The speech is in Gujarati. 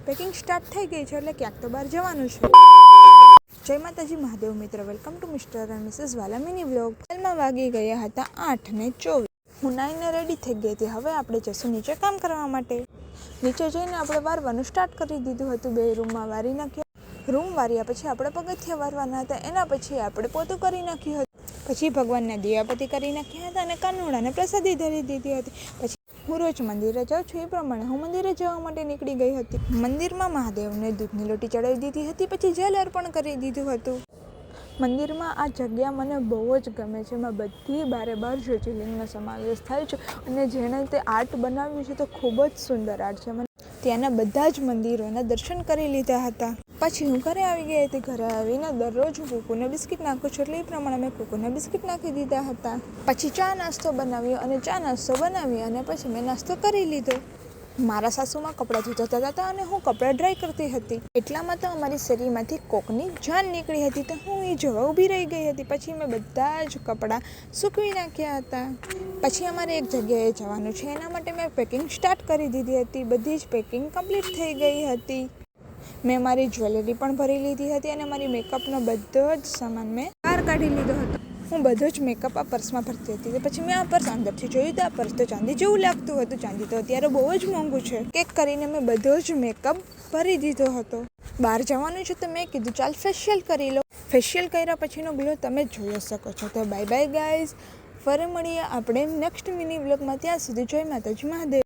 પેકિંગ સ્ટાર્ટ થઈ ગઈ છે, એટલે ક્યાંક તો બહાર જવાનું છે. જય માતાજી મહાદેવ મિત્ર, welcome to mister and missus Vala mini vlog. હાલમાં વાગી ગયા હતા 8:24. હું નાઈને રેડી થઈ ગઈ હતી. હવે આપણે જશું નીચે કામ કરવા માટે. નીચે જઈને આપણે વારવાનું સ્ટાર્ટ કરી દીધું હતું. 2 રૂમમાં વારી નાખ્યા. રૂમ વાર્યા પછી આપણે પગથિયા વારવાના હતા. એના પછી આપણે પોતું કરી નાખ્યું હતું. પછી ભગવાનના દિયાબત્તી કરી નાખ્યા હતા અને કાનુડાને પ્રસાદી ધરી દીધી હતી. પછી હું રોજ મંદિરે જાઉં છું, એ પ્રમાણે હું મંદિરે જવા માટે નીકળી ગઈ હતી. મંદિરમાં મહાદેવને દૂધની લોટી ચડાવી દીધી હતી. પછી જલ અર્પણ કરી દીધું હતું. મંદિરમાં આ જગ્યા મને બહુ જ ગમે છે. એમાં બધી બાર જ્યોતિર્લિંગનો સમાવેશ થાય છે અને જેણે તે આર્ટ બનાવ્યું છે તો ખૂબ જ સુંદર આર્ટ છે. મને ત્યાંના બધા જ મંદિરોના દર્શન કરી લીધા હતા. પછી હું ઘરે આવી ગઈ હતી. ઘરે આવીને દરરોજ હું કુકુને બિસ્કિટ નાખું છું, એટલે એ પ્રમાણે મેં કુકુને બિસ્કિટ નાખી દીધા હતા. પછી ચા નાસ્તો બનાવ્યો અને ચા નાસ્તો બનાવી અને પછી મેં નાસ્તો કરી લીધો. મારા સાસુમાં કપડાં ધોતા હતા અને હું કપડાં ડ્રાય કરતી હતી. એટલામાં તો અમારી શેરીમાંથી કોકની જાન નીકળી હતી, તો હું એ જોવા ઊભી રહી ગઈ હતી. પછી મેં બધા જ કપડાં સૂકવી નાખ્યા હતા. પછી અમારે એક જગ્યાએ જવાનું છે, એના માટે મેં પેકિંગ સ્ટાર્ટ કરી દીધી હતી. બધી જ પેકિંગ કમ્પ્લીટ થઈ ગઈ હતી. મેં મારી જ્વેલરી પણ ભરી લીધી હતી અને મારી મેકઅપનો બધો જ સામાન મેં બહાર કાઢી લીધો હતો. હું બધો જ મેકઅપ આ પર્સમાં ભરતી હતી. પછી મેં આ પર્સ અંદરથી જોયું તો આ પર્સ તો ચાંદી જેવું લાગતું હતું. ચાંદી તો અત્યારે બહુ જ મોંઘું છે. કેક કરીને મેં બધો જ મેકઅપ ભરી દીધો હતો. બહાર જવાનું છે તો મેં કીધું ચાલ ફેશિયલ કરી લો. ફેશિયલ કર્યા પછીનો ગ્લો તમે જોઈ શકો છો. તો બાય બાય ગાઈઝ, ફરી મળીએ આપણે નેક્સ્ટ મિની વ્લોગમાં. ત્યાં સુધી જય માતાજી મહાદેવ.